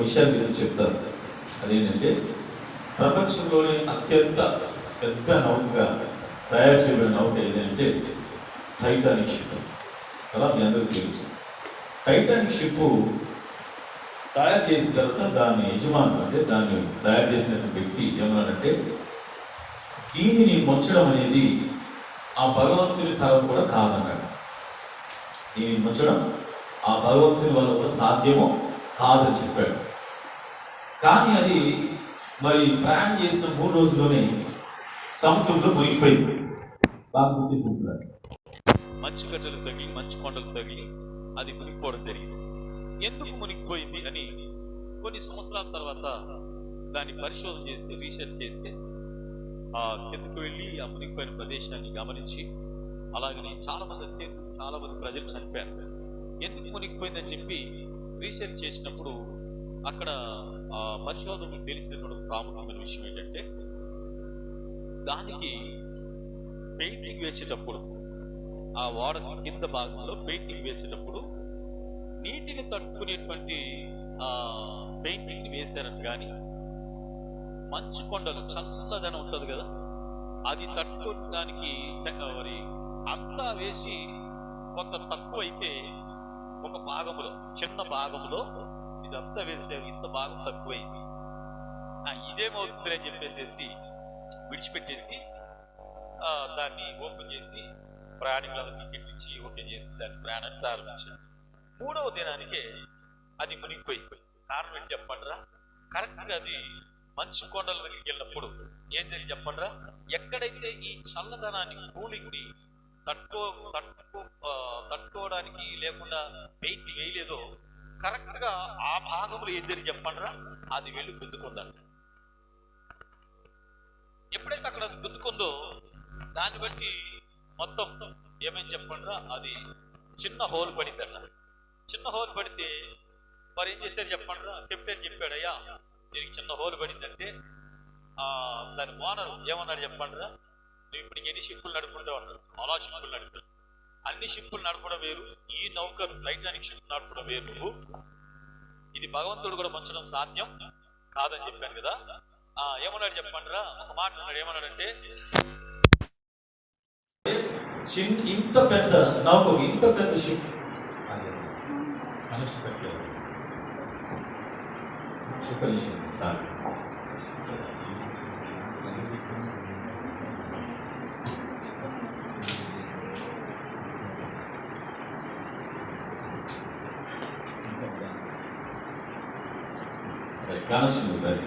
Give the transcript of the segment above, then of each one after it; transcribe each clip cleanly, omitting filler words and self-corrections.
విషయాన్ని నేను చెప్తాను. అదేంటంటే ప్రపంచంలోనే అత్యంత పెద్ద నౌకగా తయారు చేయబడిన నౌక ఏదంటే టైటానిక్ షిప్ కదా, మీ అందరికీ తెలుసు. టైటానిక్ షిప్ తయారు చేసిన తర్వాత దాని యజమానులు అంటే దాన్ని తయారు చేసిన వ్యక్తి ఏమన్నాడంటే దీనిని ముంచడం అనేది ఆ భగవంతుని తరం కూడా కాదన్నాడు. దీనిని ముంచడం ఆ భగవంతుని వల్ల కూడా సాధ్యమో కాదని చెప్పాడు. కానీ అది మరి ప్రయాణం చేసిన 3 రోజుల్లోనే సముద్రంలో మునిగిపోయింది. బాగా గుర్తించుకుంటున్నారు. మంచు గడ్డలు తగిలి మంచు కొండలు తగిలి అది మునిగిపోవడం జరిగింది. ఎందుకు మునిగిపోయింది అని కొన్ని సంవత్సరాల తర్వాత దాన్ని పరిశోధన చేస్తే, రీసెర్చ్ చేస్తే ఆ కిందకు వెళ్ళి ఆ మునిగిపోయిన ప్రదేశాన్ని గమనించి అలాగనే చాలా మంది ప్రజలు చనిపోయారు. ఎందుకు మునిగిపోయిందని చెప్పి రీసెర్చ్ చేసినప్పుడు అక్కడ పరిశోధనకు తెలిసినటువంటి ప్రాముఖ్యమైన విషయం ఏంటంటే దానికి పెయింటింగ్ వేసేటప్పుడు ఆ ఓడ కింద భాగంలో పెయింటింగ్ వేసేటప్పుడు నీటిని తట్టుకునేటువంటి పెయింటింగ్ వేశారని కానీ మంచు కొండలు చల్లదనం ఉంటుంది కదా, అది తట్టుకోవడానికి మరి అంతా వేసి కొంత తక్కువ అయితే ఒక భాగంలో చిన్న భాగంలో ఇదంతా వేసారు, ఇంత భాగం తక్కువైంది, ఇదేమవుతుంది అని చెప్పేసి విడిచిపెట్టేసి దాన్ని ఓపెన్ చేసి ప్రయాణికులను టికెట్ ఇచ్చి ఓకే చేసి దాని ప్రయాణాన్ని ప్రారంభించారు. 3వ దినానికే అది మునిగిపోయింది. కారణం ఏంటి చెప్పండిరా? కరెక్ట్గా అది మంచు కొండల దగ్గరికి వెళ్ళినప్పుడు ఏం జరిగి చెప్పండిరా, ఎక్కడైతే ఈ చల్లదనానికి కూలింగ్ని తట్టుకోవడానికి లేకుండా పెయింట్ వేయలేదో కరెక్ట్గా ఆ భాగంలో ఏం జరిగి చెప్పండిరా, అది వెళ్ళి గుద్దుకుందంట. ఎప్పుడైతే అక్కడ అది గుద్దుకుందో దాన్ని బట్టి మొత్తం ఏమేమి చెప్పండిరా, అది చిన్న హోల్ పడిందట. చిన్న హోల్ పడితే మరి ఏం చేశారు చెప్పండిరా, కెప్టెన్ చెప్పాడయ్యా దీనికి చిన్న హోల్ పడిందంటే దాని ఓనర్ ఏమన్నాడు చెప్పండిరా, నువ్వు ఇప్పుడు ఎన్ని షిప్పులు నడుపుకుంటావు అన్నాడు. చాలా షిప్పులు నడిపారు. అన్ని షిప్పులు నడపడం వేరు, ఈ నౌక టైటానిక్ షిప్ నడపడం వేరు. నువ్వు ఇది భగవంతుడు కూడా ముంచడం సాధ్యం కాదని చెప్పాను కదా. ఏమన్నాడు చెప్పండిరా, ఒక మాట అన్నాడు. ఏమన్నాడంటే ఇంత పెద్ద నౌక, ఇంత పెద్ద షిప్ మనిషి పెట్టారు. కాన్స్టెంట్ సార్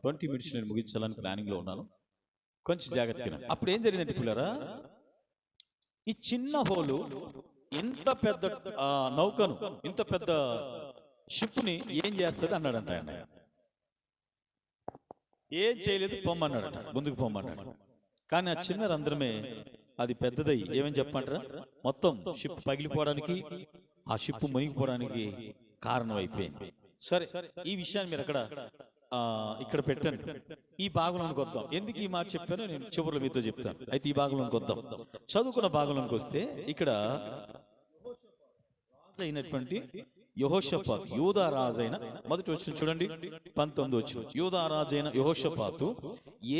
20 minutes నేను ముగించాలని ప్లానింగ్ లో ఉన్నాను. కొంచెం జాగ్రత్తగా. అప్పుడు ఏం జరిగిందంటే పిల్లరా, ఈ చిన్న హోలు ఇంత పెద్ద నౌకను, ఇంత పెద్ద షిప్ ని ఏం చేస్తుంది అన్నాడంట ఆయన. ఏం చేయలేదు, పొమ్మన్నాడట, ముందుకు పొమ్మన్నాడు. కానీ ఆ చిన్న రంధ్రమే అది పెద్దదై ఏమని చెప్పంటారా, మొత్తం షిప్ పగిలిపోవడానికి, ఆ షిప్ మునిగిపోవడానికి కారణం అయిపోయింది. సరే, ఈ విషయాన్ని మీరు ఇక్కడ పెట్టండి. ఈ భాగంలోకి వద్దాం. ఎందుకు ఈ మాట చెప్పానో నేను చివరిలో మీతో చెప్తాను. అయితే ఈ భాగంలోకి వద్దాం. చదువుకున్న భాగంలోకి వస్తే ఇక్కడ అయినటువంటి యెహోషాపాతు, యూదా రాజైన, మొదటి వచ్చిన చూడండి 19వ వచనం. యూదా రాజైన యెహోషాపాతు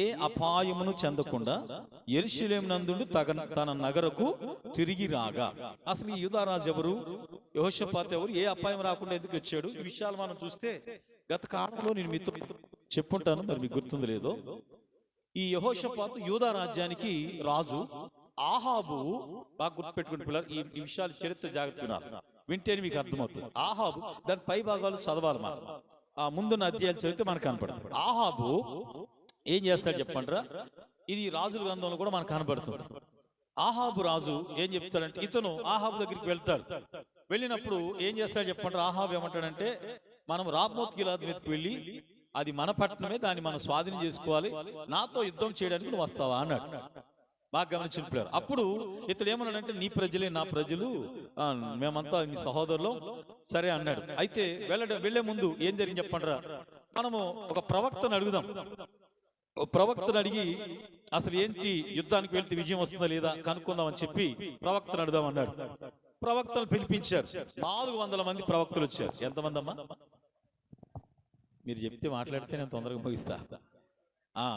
ఏ అపాయమును చెందకుండా యెరూషలేము నందుండి తన నగరకు తిరిగి రాగా. అసలు ఈ యూదా రాజు ఎవరు, యెహోషాపాతు ఎవరు, ఏ అపాయం రాకుండా ఎందుకు వచ్చాడు? ఈ విషయాలు మనం చూస్తే గత కాలంలో నేను మీతో చెప్పుంటాను, మరి మీకు గుర్తుంది లేదో. ఈ యెహోషాపాతు యూదా రాజ్యానికి రాజు. ఆహాబు, బాగా గుర్తుపెట్టుకుని పిల్లలు, ఈ విషయాలు చరిత్ర జాగ్రత్తగా వింటేనే మీకు అర్థమవుతుంది. ఆహాబు దాని పై భాగాలు చదవాలి. మనం ముందున్న అధ్యాయాలు చదివితే మనకు కనపడుతుంది. ఆహాబు ఏం చేస్తాడు చెప్పండిరా, ఇది రాజుల గ్రంథంలో కూడా మనకు కనబడుతుంది. ఆహాబు రాజు ఏం చెప్తాడంటే, ఇతను ఆహాబు దగ్గరికి వెళ్తాడు. వెళ్ళినప్పుడు ఏం చేస్తాడు చెప్పండి, ఆహాబు ఏమంటాడంటే, మనం రామోత్ గిలాద్ మీదకి వెళ్ళి అది మన పట్టణమే, దాన్ని మనం స్వాధీనం చేసుకోవాలి, నాతో యుద్ధం చేయడానికి నువ్వు వస్తావా అన్నాడు. బాగా గమనించిన. అప్పుడు ఇతడు ఏమన్నాడంటే, నీ ప్రజలే నా ప్రజలు, మేమంతా మీ సహోదరులు, సరే అన్నాడు. అయితే వెళ్లే ముందు ఏం జరిగింది చెప్పండిరా, మనము ఒక ప్రవక్తను అడుగుదాం. ప్రవక్తను అడిగి అసలు ఏంటి, యుద్ధానికి వెళ్తే విజయం వస్తుందా లేదా కనుక్కుందాం అని చెప్పి ప్రవక్తను అడుగుదాం అన్నాడు. ప్రవక్తలు పిలిపించారు. 400 మంది ప్రవక్తలు వచ్చారు. ఎంతమంది అమ్మా? మీరు చెప్తే మాట్లాడితే నేను తొందరగా ముగిస్తా.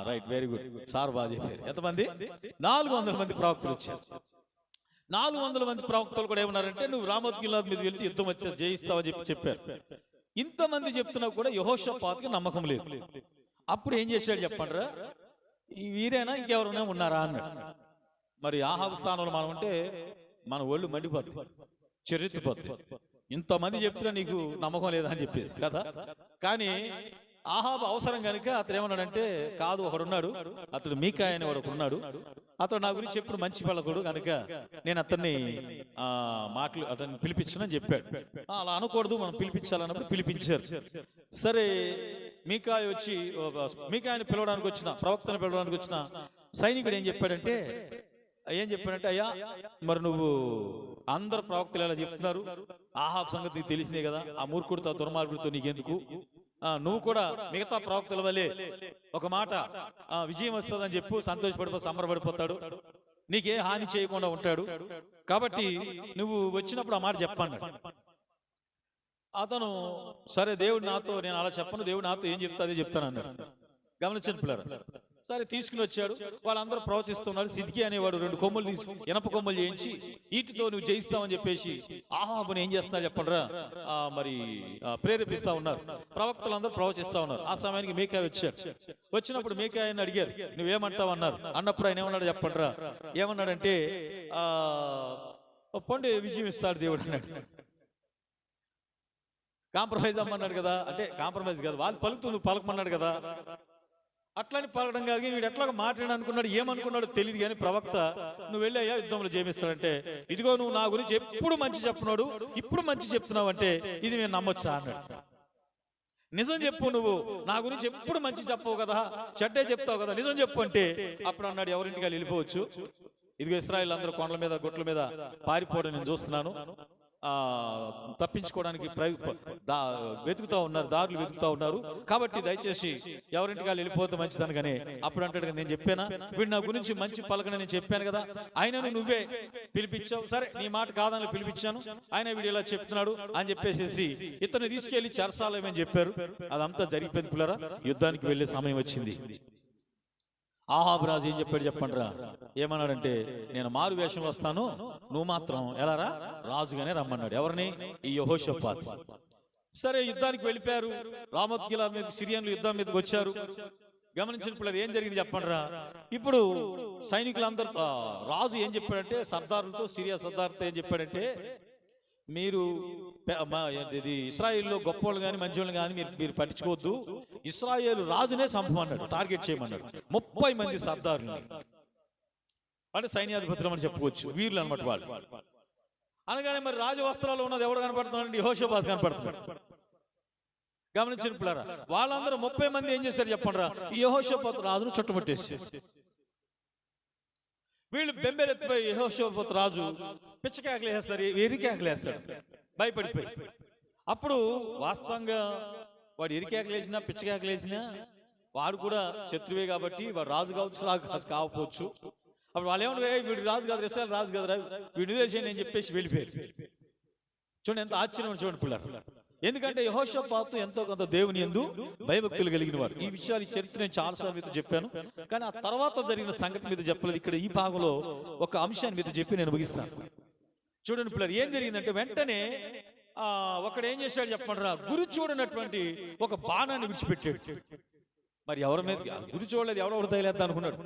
రైట్, వెరీ గుడ్ సార్, బాగా చెప్పారు. ఎంతమంది? 400 మంది ప్రవక్తలు వచ్చారు. 400 మంది ప్రవక్తలు కూడా ఏమన్నారంటే, నువ్వు రామోత్ గిలాద్ మీద వెళ్తే యుద్ధం వచ్చా జయిస్తావని చెప్పారు. ఇంతమంది చెప్తున్నా కూడా యెహోషాపాతుకి నమ్మకం లేదు. అప్పుడు ఏం చేశాడు చెప్పండిరా, ఈ వీరేనా ఇంకెవరైనా ఉన్నారా అన్నాడు. మరి ఆహాబు స్థానంలో మనం ఉంటే మన ఒళ్ళు మండిపోతుంది, చెర్రెత్తిపోతుంది. ఇంతమంది చెప్తున్నా నీకు నమ్మకం లేదా అని చెప్పేసి కదా. కానీ ఆహాబు అవసరం కనుక అతను ఏమన్నాడంటే, కాదు ఒకడున్నాడు, అతడు మీకాయ అని ఒకడున్నాడు, అతడు నా గురించి ఎప్పుడు మంచి పలకుడు కనుక నేను అతన్ని అతన్ని పిలిపించనని చెప్పాడు. అలా అనకూడదు, మనం పిలిపించాలన్నప్పుడు పిలిపించారు. సరే, మీకాయ వచ్చి మీకాయని పిలవడానికి వచ్చిన, ప్రవక్తను పిలవడానికి వచ్చిన సైనికుడు ఏం చెప్పాడంటే, అయ్యా మరి నువ్వు అందరు ప్రవక్తలు ఎలా చెప్తున్నారు, ఆహాబ్ సంగతి నీకు తెలిసిందే కదా, ఆ మూర్ఖుడితో దుర్మార్గుడితో నీకెందుకు, నువ్వు కూడా మిగతా ప్రవక్తల వల్లే ఒక మాట విజయం వస్తుందని చెప్పు, సంబరపడిపోతాడు, నీకే హాని చేయకుండా ఉంటాడు, కాబట్టి నువ్వు వచ్చినప్పుడు ఆ మాట చెప్పన్నాడు. అతను సరే దేవుడు నాతో, నేను అలా చెప్పను, దేవుడు నాతో ఏం చెప్తా అదే చెప్తాను అన్నాడు. గమనించండి పిల్లలు. సరే, తీసుకుని వచ్చాడు. వాళ్ళందరూ ప్రవచిస్తున్నారు. సిద్కి అనేవాడు 2 కొమ్ములు తీసుకు, ఇనప కొమ్ములు చేయించి, వీటితో నువ్వు జయిస్తావని చెప్పేసి ఆహాబుని ఏం చేస్తున్నారు చెప్పండిరా, మరి ప్రేరేపిస్తా ఉన్నారు. ప్రవక్తలందరూ ప్రవచిస్తా ఉన్నారు. ఆ సమయానికి మీకాయ వచ్చాడు. వచ్చినప్పుడు మీకాయని అడిగారు, నువ్వేమంటావు అన్నారు. అన్నప్పుడు ఆయన ఏమన్నాడు చెప్పండిరా, ఏమన్నాడంటే, పొండి విజయం ఇస్తాడు దేవుడు అన్నాడు. కాంప్రమైజ్ అమ్మన్నాడు కదా, అంటే కాంప్రమైజ్ కాదు, వాళ్ళు పలుకుతూ నువ్వు పలకమన్నాడు కదా, అట్లని పలకడం కాదు. వీడు ఎట్లాగా మాట్లాడి అనుకున్నాడు, ఏమనుకున్నాడు తెలియదు. కానీ ప్రవక్త, నువ్వు వెళ్ళి అయ్యా యుద్ధంలో జయమిస్తాడంటే, ఇదిగో నువ్వు నా గురించి ఎప్పుడు మంచి చెప్తున్నాడు, ఇప్పుడు మంచి చెప్తున్నావు అంటే ఇది నేను నమ్మొచ్చా అన్నాడు. నిజం చెప్పు, నువ్వు నా గురించి ఎప్పుడు మంచి చెప్పవు కదా, చెడ్డే చెప్తావు కదా, నిజం చెప్పు అంటే అప్పుడు అన్నాడు, ఎవరింటికి వెళ్ళిపోవచ్చు, ఇదిగో ఇశ్రాయేలు అందరూ కొండల మీద గుట్ల మీద పారిపోవడం నేను చూస్తున్నాను, తప్పించుకోవడానికి వెతుకుతా ఉన్నారు, దారులు వెతుకుతా ఉన్నారు, కాబట్టి దయచేసి ఎవరింటికి వెళ్ళిపోతే మంచిదని. కానీ అప్పుడు అంటాడు, నేను చెప్పానా వీడు నా గురించి మంచి పలకని నేను చెప్పాను కదా, ఆయనను నువ్వే పిలిపించావు, సరే నీ మాట కాదని పిలిపించాను, ఆయన వీడు ఇలా చెప్తున్నాడు అని చెప్పేసి ఇతను తీసుకెళ్లి చెరసాలేమని చెప్పారు. అదంతా జరిగిపోయింది పిల్లరా. యుద్ధానికి వెళ్లే సమయం వచ్చింది. ఆహాబు రాజు ఏం చెప్పాడు చెప్పండిరా, ఏమన్నాడంటే, నేను మారు వేషం వస్తాను, నువ్వు మాత్రం ఎలారా రాజుగానే రమ్మన్నాడు. ఎవరిని? ఈ యెహోషాపాతు. సరే, యుద్ధానికి వెళ్ళిపోయారు. రామోత్ గిలాద్ మీద సిరియన్లు యుద్ధం మీదకి వచ్చారు. గమనించిన పిల్లలు ఏం జరిగింది చెప్పండిరా. ఇప్పుడు సైనికులందరూ, రాజు ఏం చెప్పాడంటే సర్దారులతో, సిరియా సర్దార్తో ఏం చెప్పాడంటే, మీరు ఇది ఇశ్రాయేల్లో గొప్పవాళ్ళు కానీ మంచివాళ్ళు కానీ మీరు పట్టించుకోవద్దు, ఇశ్రాయేలు రాజునే చంపమన్నాడు, టార్గెట్ చేయమన్నాడు. 30 మంది సర్దారులు అంటే సైన్యాధిపతులు అని చెప్పుకోవచ్చు, వీరులు అనమాట వాళ్ళు. అనగానే మరి రాజు వస్త్రాలు ఉన్నది ఎవడు కనపడుతున్నాడు? యెహోషాపాతు కనపడుతున్నాడు. గమనించిన పిల్లరా, వాళ్ళందరూ 30 మంది ఏం చేశారు చెప్పండి రా, ఈ యెహోషాపాతు రాజును చుట్టుముట్టేసి వీళ్ళు బెంబెలెత్తిపోయి యెహోషాపాతు రాజు పిచ్చకేకలు వేస్తారు, ఎరికేకలు వేస్తాడు భయపడిపోయి. అప్పుడు వాస్తవంగా వాడు ఎరికేకలు వేసినా పిచ్చకేకలు వేసినా వాడు కూడా శత్రువే కాబట్టి వాడు రాజు కావచ్చు, రాజు కాకపోవచ్చు. అప్పుడు వాళ్ళు ఏమన్నా, వీడు రాజు కాదు, ఇశ్రాయేలు రాజు కదరా, వీడు దేశం అని చెప్పేసి వెళ్ళిపోయారు. చూడండి ఎంత ఆశ్చర్యం, చూడండి పిల్లలు. ఎందుకంటే యెహోషాపాతు ఎంతో కొంత దేవుని యందు భయభక్తులు కలిగిన వాడు. ఈ విషయాలు, ఈ చరిత్ర నేను చాలాసార్లు మీతో చెప్పాను, కానీ ఆ తర్వాత జరిగిన సంగతి మీద చెప్పలేదు. ఇక్కడ ఈ భాగంలో ఒక అంశాన్ని మీద చెప్పి నేను ముగిస్తాను. చూడండి పిల్లలు, ఏం జరిగిందంటే వెంటనే ఒకడు ఏం చేశాడు చెప్పండిరా, గురి చూడనటువంటి ఒక బాణాన్ని విడిచిపెట్టాడు. మరి ఎవరి మీద గురి చూడలేదు, ఎవడెవరు తగిలేద్దా అనుకున్నాడు.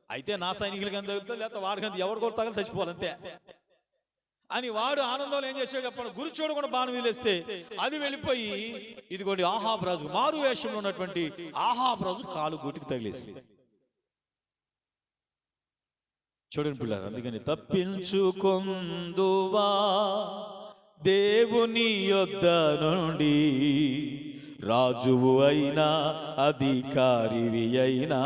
అయితే నా సైనికులకి ఎంత తగులుతా, లేకపోతే వాడికి ఎవరు కూడా తగలి చచ్చిపోవాలంతే అని వాడు ఆనందంలో ఏం చేశాడు చెప్పండి, గురి చూడకుండా బాణం వీలేస్తే అది వెళ్ళిపోయి ఇదిగోండి ఆహాబు రాజు, మారు వేషంలో ఉన్నటువంటి ఆహాబు రాజు కాలు గూటికి తగిలేసి. చూడండి పిల్లలు, అందుకని తప్పించుకొందువా దేవుని యొద్ద నుండి, రాజువు అయినా అధికారివి అయినా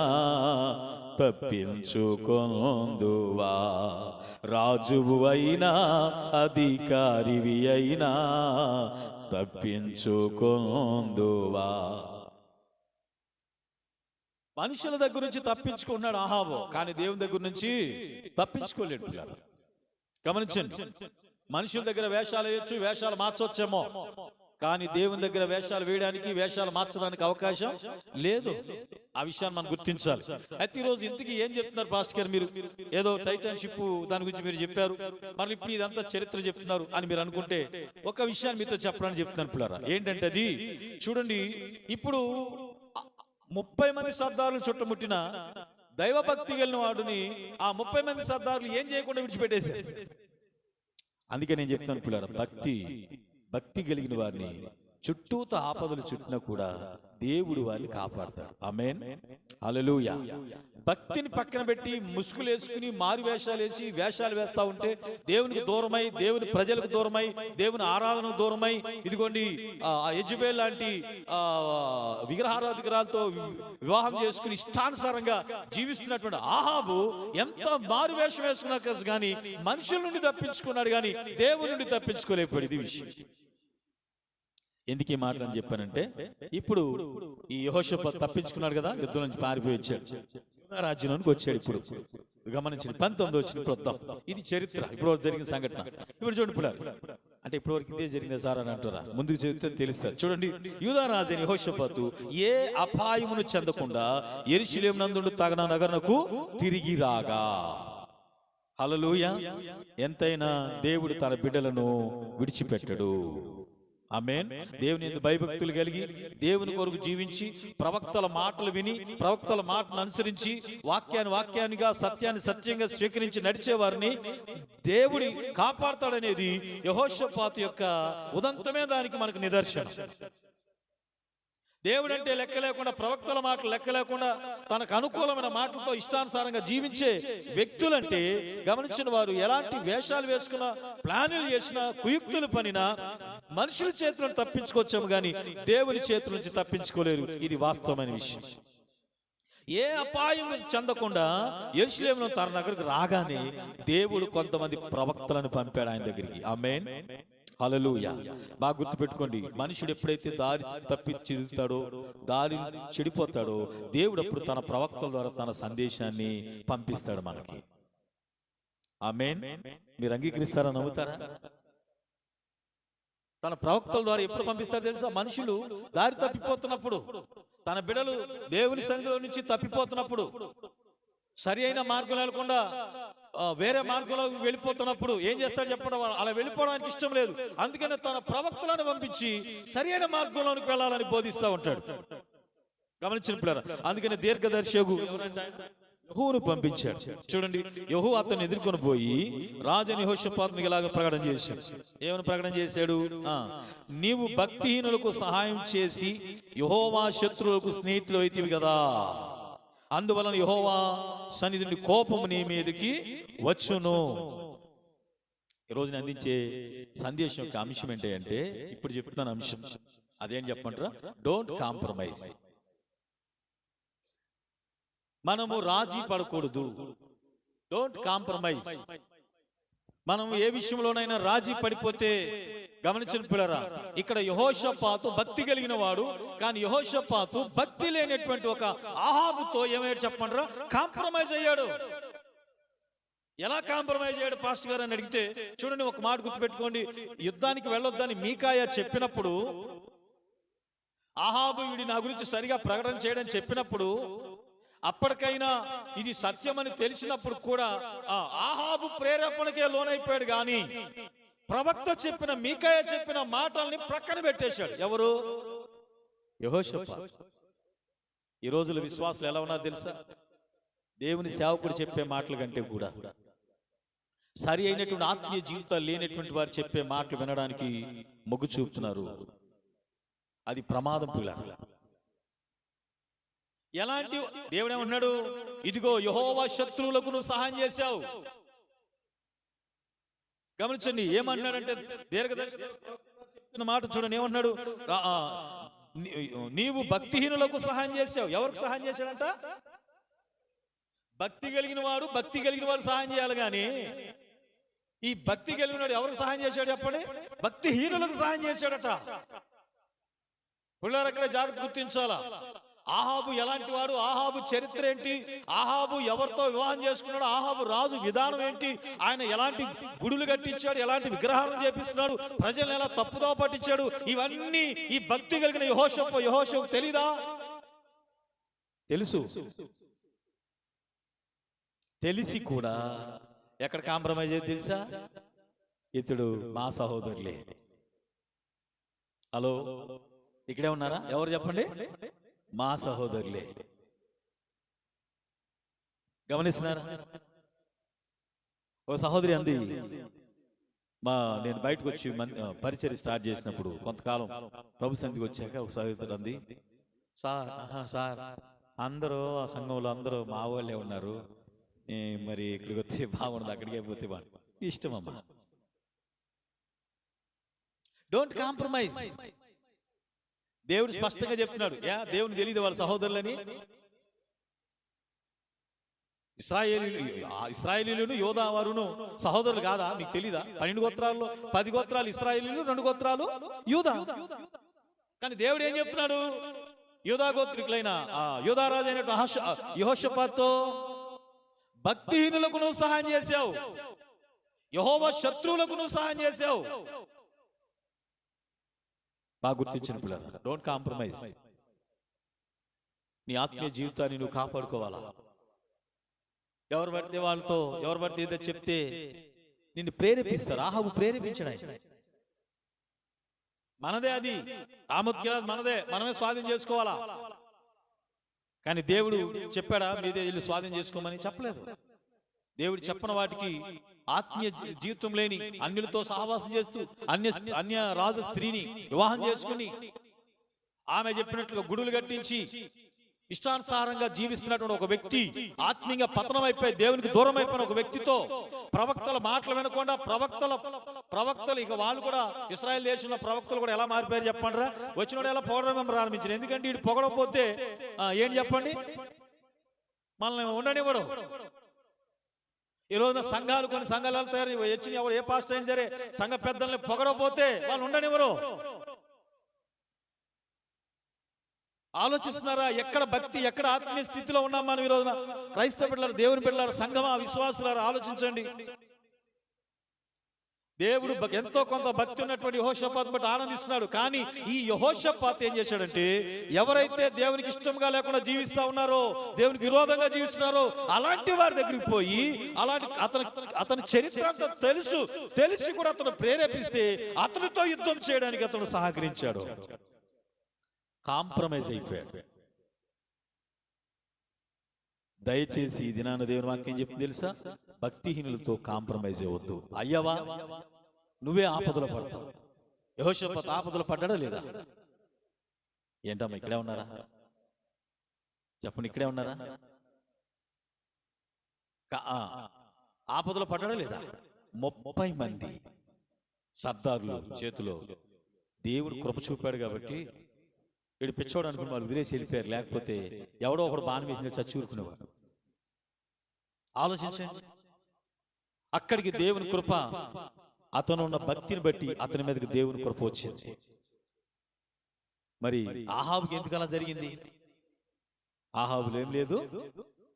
తప్పించుకొందువా, రాజువు అయినా అధికారివి అయినా తప్పించుకొందువా. మనుషుల దగ్గర నుంచి తప్పించుకున్నాడు ఆహాబు, కానీ దేవుని దగ్గర నుంచి తప్పించుకోలేడు. గమనించండి, మనుషుల దగ్గర వేషాలు వేయొచ్చు, వేషాలు మార్చొచ్చేమో, కానీ దేవుని దగ్గర వేషాలు వేయడానికి, వేషాలు మార్చడానికి అవకాశం లేదు. ఆ విషయాన్ని మనం గుర్తించాలి. అయితే ఈరోజు ఇంతకీ ఏం చెప్తున్నారు పాస్టర్ గారు? మీరు ఏదో టైటాన్షిప్ దాని గురించి మీరు చెప్పారు, మరి ఇప్పుడు ఇదంతా చరిత్ర చెప్తున్నారు అని మీరు అనుకుంటే ఒక విషయాన్ని మీతో చెప్పడానికి చెప్తున్నాను పిల్లరా. ఏంటంటే అది చూడండి, ఇప్పుడు 30 మంది సర్దారులు చుట్టుముట్టిన దైవభక్తి కలిగిన వాడిని ఆ 30 మంది సర్దారులు ఏం చేయకుండా విడిచిపెట్టేశారు. అందుకే నేను చెప్తాను పిల్లరా, భక్తి కలిగిన వారిని చుట్టూత ఆపదలు చుట్టినా కూడా దేవుడు వారిని కాపాడతాడు. ఆమేన్, హల్లెలూయా. భక్తిని పక్కన పెట్టి ముసుగులు వేసుకుని మారు వేషాలు వేసి వేషాలు వేస్తా ఉంటే దేవునికి దూరమై, దేవుని ప్రజలకు దూరమై, దేవుని ఆరాధనకు దూరమై, ఇదిగోండి యెజబెల్ లాంటి విగ్రహారాధికురాలతో వివాహం చేసుకుని ఇష్టానుసారంగా జీవిస్తున్నటువంటి ఆహాబు ఎంత మారు వేషం వేసుకున్నా కానీ మనుషుల నుండి తప్పించుకున్నాడు, కానీ దేవుని నుండి తప్పించుకోలేకపోయింది విషయం. ఎందుకు ఈ మాటలు అని చెప్పానంటే, ఇప్పుడు ఈ యెహోషాపాతు తప్పించుకున్నాడు కదా, యుద్ధం నుంచి పారిపోయి వచ్చాడు, రాజ్యంలోనికి వచ్చాడు. ఇప్పుడు గమనించండి, 19 వచ్చిన వద్దాం. ఇది చరిత్ర, ఇప్పుడు జరిగిన సంఘటన. ఇప్పుడు చూడండి పిల్లలు, అంటే ఇప్పుడు వరకు ఇదే జరిగింది సార్ అని అంటారా? ముందుకు చరిత్ర తెలుస్తారు. చూడండి, యూదా రాజైన యెహోషాపాతు ఏ అపాయమును చెందకుండా యెరూషలేము నందుండు తగిన నగరునకు తిరిగి రాగా. హల్లెలూయా. ఎంతైనా దేవుడు తన బిడ్డలను విడిచిపెట్టడు. ఆమేన్. దేవుని యందు భయభక్తులు కలిగి దేవుని కొరకు జీవించి ప్రవక్తల మాటలు విని ప్రవక్తల మాటను అనుసరించి వాక్యానిగా సత్యాన్ని సత్యంగా స్వీకరించి నడిచే వారిని దేవుడి కాపాడతాడనేది యెహోషాపాతు యొక్క ఉదంతమే దానికి మనకు నిదర్శనం. దేవుడు అంటే లెక్క లేకుండా, ప్రవక్తల మాటలు లెక్క లేకుండా తనకు అనుకూలమైన మాటలతో ఇష్టానుసారంగా జీవించే వ్యక్తులంటే గమనించిన వారు ఎలాంటి వేషాలు వేసుకున్నా, ప్లానులు చేసినా, కుయుక్తులు పనినా మనుషుల చేతులను తప్పించుకోవచ్చాము కానీ దేవుని చేతుల నుంచి తప్పించుకోలేరు. ఇది వాస్తవమైన విషయం. ఏ అపాయం చెందకుండా యెరూషలేములో తన దగ్గరకు రాగానే దేవుడు కొంతమంది ప్రవక్తలను పంపాడు ఆయన దగ్గరికి. ఆమేన్, హల్లెలూయా. బాగా గుర్తుపెట్టుకోండి, మనుషుడు ఎప్పుడైతే దారి తప్పి చిరుతాడో, దారి చెడిపోతాడో, దేవుడు అప్పుడు తన ప్రవక్తల ద్వారా తన సందేశాన్ని పంపిస్తాడు మనకి. ఆమేన్. మీరు అంగీకరిస్తారా, నమ్ముతారా? తన ప్రవక్తల ద్వారా ఎప్పుడు పంపిస్తాడు తెలుసా? మనుషులు దారి తప్పిపోతున్నప్పుడు, తన బిడ్డలు దేవుని సన్నిధిలో నుంచి తప్పిపోతున్నప్పుడు, సరి అయిన మార్గం లేకుండా వేరే మార్గంలో వెళ్ళిపోతున్నప్పుడు ఏం చేస్తాడు చెప్పడం? అలా వెళ్ళిపోవడానికి ఇష్టం లేదు, అందుకనే తన ప్రవక్తలను పంపించి సరి అయిన మార్గంలోనికి వెళ్ళాలని బోధిస్తూ ఉంటాడు. గమనించిన పిల్లరా, అందుకనే దీర్ఘదర్శకు యెహూను పంపించాడు. చూడండి, యెహూ అతన్ని ఎదుర్కొని పోయి రాజు యెహోషాపాతునికి ఇలాగ ప్రకటన చేశాడు. ఏమని ప్రకటన చేశాడు? నీవు భక్తిహీనులకు సహాయం చేసి యెహోవా శత్రువులకు స్నేహితులు అయితివి కదా, అందువలన యెహోవా సన్నిధి నుండి కోపము నీ మీదకి వచ్చును. ఈ రోజు అందించే సందేశం యొక్క అంశం ఏంటంటే, ఇప్పుడు చెప్తున్నాను అంశం, అదేం చెప్పమంటారా? Don't compromise. మనము రాజీ పడకూడదు. Don't compromise. మనం ఏ విషయంలోనైనా రాజీ పడిపోతే, గమనించిన పిల్లరా, ఇక్కడ యెహోషాపాతు భక్తి కలిగిన వాడు, కానీ యెహోషాపాతు భక్తి లేనటువంటి ఒక ఆహాబుతో ఏమయ్యాడు చెప్పంటారా? కాంప్రమైజ్ అయ్యాడు. ఎలా కాంప్రమైజ్ అయ్యాడు పాస్టర్ గారు అని అడిగితే, చూడండి ఒక మాట గుర్తుపెట్టుకోండి. యుద్ధానికి వెళ్ళొద్దని మీకాయా చెప్పినప్పుడు, ఆహాబు వీడి నా గురించి సరిగా ప్రకటన చేయడం చెప్పినప్పుడు, అప్పటికైనా ఇది సత్యమని తెలిసినప్పుడు కూడా ఆహాబు ప్రేరేపణకే లోనైపోయాడు, కానీ ప్రవక్త చెప్పిన మీకాయా చెప్పిన మాటల్ని ప్రక్కన పెట్టేశాడు. ఎవరు? యెహోషాపాతు. ఈ రోజుల విశ్వాసులు ఎలా ఉన్నారు తెలుసా? దేవుని సేవకుడు చెప్పే మాటల కంటే కూడా సరి అయినటువంటి ఆత్మీయ జీవితాలు లేనటువంటి వారు చెప్పే మాటలు వినడానికి మొగ్గు చూపుతున్నారు. అది ప్రమాదం పిల్లలు. ఎలాంటి దేవుడు ఏమన్నాడు? ఇదిగో యెహోవా శత్రువులకు నువ్వు సహాయం చేశావు. గమనించండి, ఏమన్నాడంటే దీర్ఘదర్శన మాట చూడండి, ఏమన్నాడు? నీవు భక్తిహీనులకు సహాయం చేశావు. ఎవరికి సహాయం చేశాడంట? భక్తి కలిగిన వాడు సహాయం చేయాలి, కానీ ఈ భక్తి కలిగిన వాడు ఎవరికి సహాయం చేశాడు చెప్పండి? భక్తిహీనులకు సహాయం చేశాడట. పిల్లలక్కడ జాగ్రత్త గుర్తించాలా. ఆహాబు ఎలాంటి వాడు, ఆహాబు చరిత్ర ఏంటి, ఆహాబు ఎవరితో వివాహం చేసుకున్నాడు, ఆహాబు రాజు విధానం ఏంటి, ఆయన ఎలాంటి గుడులు కట్టించాడు, ఎలాంటి విగ్రహాలను చేపిస్తున్నాడు, ప్రజలను ఎలా తప్పుదో పట్టించాడు, ఇవన్నీ ఈ భక్తి కలిగిన యెహోషాపాతు తెలీదా? తెలుసు. తెలిసి కూడా ఎక్కడ కాంప్రమైజ్ అయ్యేది తెలుసా? ఇతడు మా సహోదరులే. హలో, ఇక్కడే ఉన్నారా? ఎవరు చెప్పండి? మా సహోదరులే. గమనిస్తున్నారా? ఓ సహోదరి అంది, నేను బయటకు వచ్చి పరిచర్య స్టార్ట్ చేసినప్పుడు కొంతకాలం ప్రభు సన్నిధికి వచ్చాక ఒక సహోదరు అంది, సార్ అందరూ ఆ సంఘంలో అందరూ మా వాళ్ళే ఉన్నారు, మరి ఇక్కడికి వచ్చి బాగుండదు, అక్కడికే పోతే బాగుంది. ఇష్టం అమ్మా, డోంట్ కాంప్రమైజ్. దేవుడు స్పష్టంగా చెప్తున్నాడు. దేవుని తెలియదు వాళ్ళ సహోదరులని? ఇశ్రాయేలీయులను యోధావారును సహోదరులు కాదా? మీకు తెలీదా? 12 గోత్రాల్లో 10 గోత్రాలు ఇశ్రాయేలీయులు, 2 గోత్రాలు యూదా. కానీ దేవుడు ఏం చెప్తున్నాడు? యూదా గోత్రికులైన యూదా రాజు అయినట్టు యెహోషాపాతు, భక్తిహీనులకు నువ్వు సహాయం చేశావు, యెహోవా శత్రువులకు నువ్వు సహాయం చేశావు. బాగా గుర్తించిన పిల్లలు, డోంట్ కాంప్రమైజ్. నీ ఆత్మీయ జీవితాన్ని నువ్వు కాపాడుకోవాలా? ఎవరు పడితే వాళ్ళతో, ఎవరు పడితే ఏదో చెప్తే నిన్ను ప్రేరేపిస్తారు. ఆహాబు ప్రేరేపించడానికి మనదే, అది రామోత్గిలాద్ మనదే, మనమే స్వాధీనం చేసుకోవాలా. కానీ దేవుడు చెప్పాడా మీదే ఇల్లు స్వాధీనం చేసుకోమని? చెప్పలేదు. దేవుడు చెప్పని వాటికి ఆత్మీయ జీవితం లేని అన్యులతో సహవాసం చేస్తూ అన్య రాజు స్త్రీని వివాహం చేసుకుని ఆమె చెప్పినట్లుగా గుడులు కట్టించి ఇష్టానుసారంగా జీవిస్తున్నటువంటి ఒక వ్యక్తి, ఆత్మీయంగా పతనం అయిపోయి దేవునికి దూరం అయిపోయిన ఒక వ్యక్తితో ప్రవక్తల మాటలు వినకుండా ప్రవక్తలు ఇక వాళ్ళు కూడా ఇశ్రాయేల్ దేశంలో ప్రవక్తలు కూడా ఎలా మారిపోయారు చెప్పండి రా? వచ్చినోడు ఎలా పొగడడం ప్రారంభించారు. ఎందుకంటే వీడు పొగడకపోతే ఏంటి చెప్పండి? మనల్ని ఉండనివ్వడు. ఈ రోజున సంఘాలు, కొన్ని సంఘాలు తయారు వచ్చిన ఎవరు ఏ పాస్టర్ అయినా సరే సంఘ పెద్దల్ని పొగడపోతే వాళ్ళు ఉండనివ్వరు. ఆలోచిస్తున్నారా? ఎక్కడ భక్తి, ఎక్కడ ఆత్మీయ స్థితిలో ఉన్నాం మనం ఈ రోజున? క్రైస్తవ బిడ్డలారా, దేవుని బిడ్డలారా, సంఘమా, విశ్వాసులారా, ఆలోచించండి. దేవుడు ఎంతో కొంత భక్తి ఉన్నటువంటి యెహోషాపాతు బట్టి ఆనందిస్తున్నాడు. కానీ ఈ యెహోషాపాతు ఏం చేశాడంటే, ఎవరైతే దేవునికి ఇష్టంగా లేకుండా జీవిస్తా ఉన్నారో, దేవునికి విరోధంగా జీవిస్తున్నారో అలాంటి వారి దగ్గరికి పోయి, అలాంటి అతని చరిత్ర అంతా తెలిసి కూడా అతను ప్రేరేపిస్తే అతనితో యుద్ధం చేయడానికి అతను సహకరించాడు. కాంప్రమైజ్ అయిపోయాడు. దయచేసి ఈ దినాన దేవుని వాక్యం చెప్పింది తెలుసా? భక్తిహీనులతో కాంప్రమైజ్ అవ్వద్దు. అయ్యవా, నువ్వే ఆపదలో పడతావు. యెహోషాపాతు ఆపదలో పడ్డాడా లేదా? ఏంటమ్మా ఇక్కడే ఉన్నారా? చెప్పండి, ఇక్కడే ఉన్నారా? ఆపదలో పడ్డాడా లేదా? 30 మంది సర్దారులు చేతిలో దేవుడు కృప చూపాడు కాబట్టి వీడు పిచ్చోడు అనుకుని వాళ్ళు వదిలేసి వెళ్ళిపోయారు. లేకపోతే ఎవడో ఒకడు బాణం వేసిన చచ్చి ఊరుకునేవాడు. ఆలోచించండి. అక్కడికి దేవుని కృప, అతను ఉన్న భక్తిని బట్టి అతని మీదకి దేవుని కృప వచ్చింది. మరి ఆహాబుకి ఎందుకు అలా జరిగింది? ఆహాబులో ఏం లేదు,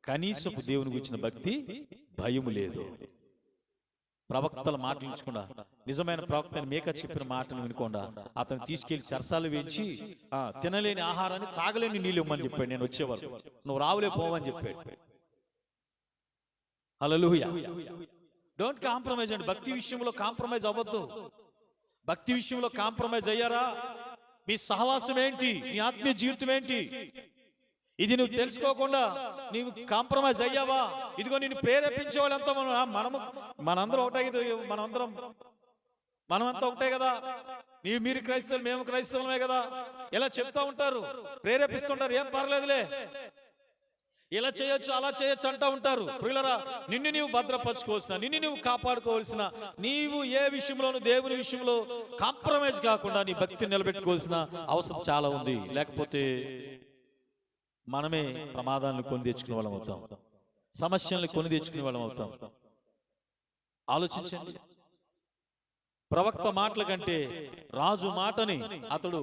కనీసపు దేవుని గురించిన భక్తి, భయము లేదు. ప్రవక్తల మాటలు ఇచ్చకుండా, నిజమైన ప్రవక్త మేక చెప్పిన మాటలు వినకుండా అతను తీసుకెళ్లి చెరసాలు వేయించి తినలేని ఆహారాన్ని, తాగలేని నీళ్ళు ఇవ్వమని చెప్పాడు. నేను వచ్చేవారు, నువ్వు రావులే పోవని చెప్పాడు. హల్లెలూయా. డోంట్ కాంప్రమైజ్ అండి. భక్తి విషయంలో కాంప్రమైజ్ అవ్వద్దు. భక్తి విషయంలో కాంప్రమైజ్ అయ్యారా? మీ సహవాసం ఏంటి? మీ ఆత్మీయ జీవితం ఏంటి? ఇది నువ్వు తెలుసుకోకుండా నీవు కాంప్రమైజ్ అయ్యావా? ఇదిగో నిన్ను ప్రేరేపించే వాళ్ళంతా మనందరం ఒకటే, మనమంతా ఒకటే కదా. మీరు క్రైస్తవులు, మేము క్రైస్తవులమే కదా. ఇలా చెప్తా ఉంటారు, ప్రేరేపిస్తుంటారు. ఏం పర్లేదులే, ఇలా చేయొచ్చు, అలా చేయొచ్చు అంటా ఉంటారు. ప్రియులరా, నిన్ను నీవు భద్రపరచుకోవాల్సిన, నిన్ను నీవు కాపాడుకోవాల్సిన, నీవు ఏ విషయంలోనూ దేవుని విషయంలో కాంప్రమైజ్ కాకుండా నీ భక్తిని నిలబెట్టుకోవాల్సిన అవసరం చాలా ఉంది. లేకపోతే మనమే ప్రమాదాలను కొని తెచ్చుకునే వాళ్ళం అవుతాం, సమస్యలను కొని తెచ్చుకునే వాళ్ళం అవుతాం. ఆలోచించండి. ప్రవక్త మాటల కంటే రాజు మాటని అతడు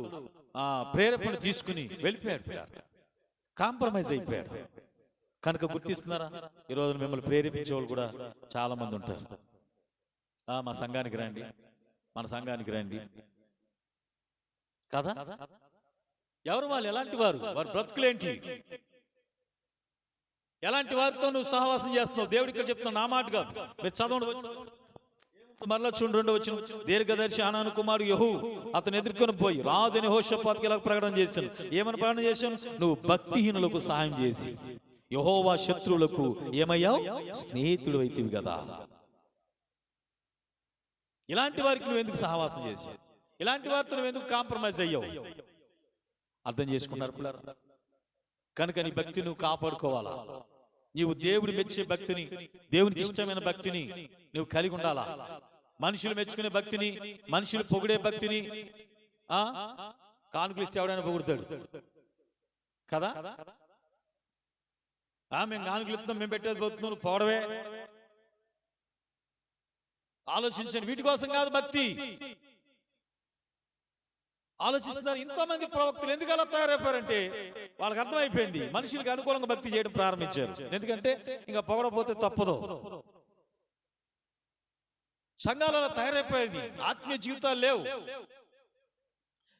ప్రేరేపణ తీసుకుని వెళ్ళిపోయాడు. కాంప్రమైజ్ అయిపోయాడు. కనుక గుర్తిస్తున్నారా? ఈరోజు మిమ్మల్ని ప్రేరేపించే వాళ్ళు కూడా చాలా మంది ఉంటారు. మా సంఘానికి రండి, మన సంఘానికి రండి కదా. ఎవరు వాళ్ళు? ఎలాంటి వారు? వారి బ్రతుకులేంటి? ఎలాంటి వారితో నువ్వు సహవాసం చేస్తున్నావు? దేవుడు ఇక్కడ చెప్తున్నావు, నా మాట కాదు, మీరు చదవండి. మరలా చూడండి, 2వ వచనం. దీర్ఘదర్శి హనాను కుమారుడు యెహూ అతను ఎదుర్కొని పోయి రాజు యెహోషాపాతుకి ఇలా ప్రకటన చేశాను. ఏమని ప్రకటన చేశాను? నువ్వు భక్తిహీనులకు సహాయం చేసి యెహోవా శత్రువులకు ఏమయ్యావు? స్నేహితుడు అయితివి కదా. ఇలాంటి వారికి నువ్వు ఎందుకు సహవాసం చేసావు? ఇలాంటి వారితో నువ్వు ఎందుకు కాంప్రమైజ్ అయ్యావు? అర్థం చేసుకున్నారు పిల్లలు? కనుక నీ భక్తి నువ్వు కాపాడుకోవాలా. నీవు దేవుడు మెచ్చే భక్తిని, దేవునికి ఇష్టమైన భక్తిని నువ్వు కలిగి ఉండాలా. మనుషులు మెచ్చుకునే భక్తిని, మనుషులు పొగిడే భక్తిని. కానుకలు ఇస్తే ఎవడైనా పొగుడతాడు కదా. మేము కానుకలు ఇస్తున్నాం, మేము పెట్టేది పోతున్నాం, పోవడమే. ఆలోచించండి, వీటి కోసం కాదు భక్తి. ఆలోచిస్తున్నారు. ఇంతమంది ప్రవక్తలు ఎందుకు అలా తయారైపోయారంటే వాళ్ళకి అర్థమైపోయింది, మనుషులకు అనుకూలంగా భక్తి చేయడం ప్రారంభించారు. ఎందుకంటే ఇంకా పొగడపోతే తప్పదు. సంఘాలు అలా తయారైపోయింది. ఆత్మీయ జీవితాలు లేవు,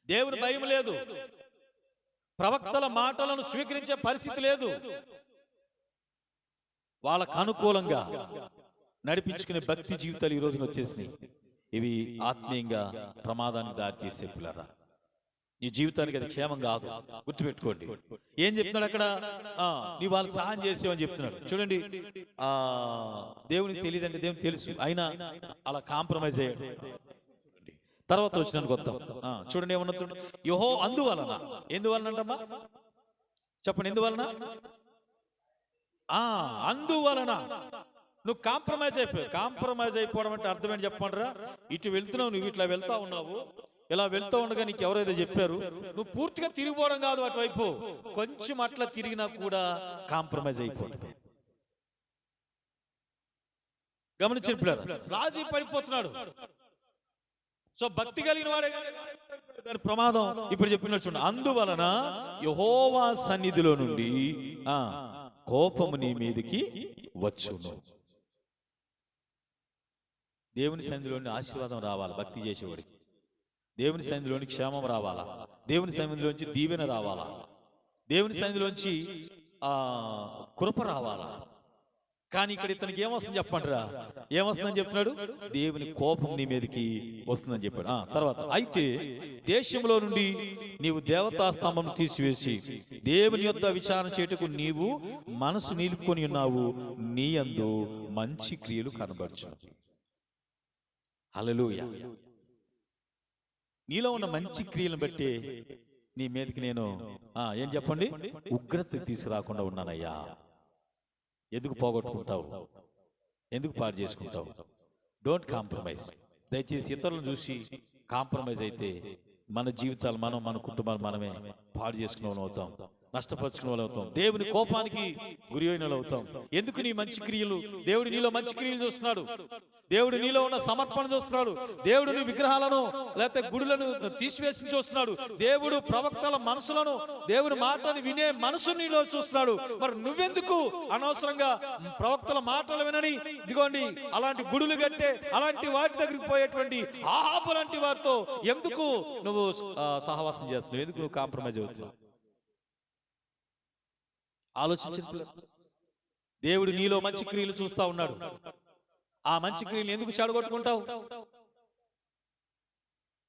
దేవుని భయం లేదు, ప్రవక్తల మాటలను స్వీకరించే పరిస్థితి లేదు. వాళ్ళకు అనుకూలంగా నడిపించుకునే భక్తి జీవితాలు ఈ రోజున వచ్చేసినాయి. ఇవి ఆత్మీయంగా ప్రమాదానికి దారితీసే పిల్లరా. నీ జీవితానికి అది క్షేమం కాదు, గుర్తుపెట్టుకోండి. ఏం చెప్తున్నాడు అక్కడ? నీ వాళ్ళకి సహాయం చేసేవని చెప్తున్నాడు. చూడండి, దేవునికి తెలియదంటే దేవునికి తెలుసు, అయినా అలా కాంప్రమైజ్ అయ్యాడు. తర్వాత వచ్చినాను కొత్త. చూడండి ఏమన్నా, యెహో అందువలన. ఎందువలన అంటమ్మా? చెప్పండి, ఎందువలన? అందువలన నువ్వు కాంప్రమైజ్ అయిపోయావు. కాంప్రమైజ్ అయిపోవడం అంటే అర్థం ఏంటి చెప్పమంటారా? ఇటు వెళ్తున్నావు, నువ్వు ఇట్లా వెళ్తా ఉన్నావు, ఇలా వెళ్తూ ఉండగా నీకు ఎవరైతే చెప్పారు, నువ్వు పూర్తిగా తిరిగిపోవడం కాదు, అటువైపు కొంచెం అట్లా తిరిగినా కూడా కాంప్రమైజ్ అయిపోవడం. గమనించిన పిల్లలు, రాజీ పడిపోతున్నాడు. సో భక్తి కలిగిన వాడే దాని ప్రమాదం ఇప్పుడు చెప్పినట్టు చూడండి. అందువలన యెహోవా సన్నిధిలో నుండి కోపము నీ మీదికి వచ్చును. దేవుని సన్నిధిలోని ఆశీర్వాదం రావాలి భక్తి చేసేవాడికి. దేవుని సన్నిధిలోని క్షేమం రావాలా. దేవుని సన్నిధిలోంచి దీవెన రావాలా. దేవుని సన్నిధిలోంచి కృప రావాలా. కానీ ఇక్కడ ఇతనికి ఏమొస్తుంది చెప్పంటారా? ఏమొస్తుందని చెప్తున్నాడు? దేవుని కోపం నీ మీదకి వస్తుందని చెప్పాడు. తర్వాత, అయితే దేశంలో నుండి నీవు దేవతా స్తంభం తీసివేసి దేవుని యొద్ద విచారణ చేయుటకు నీవు మనసు నిలుపుకొని ఉన్నావు, నీ యందు మంచి క్రియలు కనబడుచు. హల్లెలూయా. నీలో ఉన్న మంచి క్రియలను బట్టి నీ మీదకి నేను ఏం చెప్పండి, ఉగ్రత తీసుకురాకుండా ఉన్నానయ్యా. ఎందుకు పోగొట్టుకుంటావు? ఎందుకు పాడు చేసుకుంటావు? Don't compromise. దయచేసి ఇతరులను చూసి కాంప్రమైజ్ అయితే మన జీవితాలు మన కుటుంబాలు మనమే పాడు చేసుకునే వాళ్ళు అవుతాం, నష్టపరుచుకునే వాళ్ళు అవుతాం, దేవుని కోపానికి గురి అయిన వాళ్ళు అవుతాం. ఎందుకు నీ మంచి క్రియలు? దేవుడు నీలో మంచి క్రియలు చూస్తున్నాడు. దేవుడు నీలో ఉన్న సమర్పణ చూస్తున్నాడు. దేవుడు నీ విగ్రహాలను లేకపోతే గుడులను తీసివేసి చూస్తున్నాడు. దేవుడు ప్రవక్తల మనసులను, దేవుని మాటని వినే మనసు నీలో చూస్తున్నాడు. మరి నువ్వెందుకు అనవసరంగా ప్రవక్తల మాటలు వినని ఇదిగోండి అలాంటి గుడులు కట్టే అలాంటి వాటి దగ్గరికి పోయేటువంటి ఆహాబు లాంటి వారితో ఎందుకు నువ్వు సహవాసం చేస్తున్నావు? ఎందుకు నువ్వు కాంప్రమైజ్ అవుతున్నావు? ఆలోచించు. దేవుడు నీలో మంచి క్రియలు చూస్తా ఉన్నాడు. ఆ మంచి క్రియలు ఎందుకు చెడగొట్టుకుంటావు?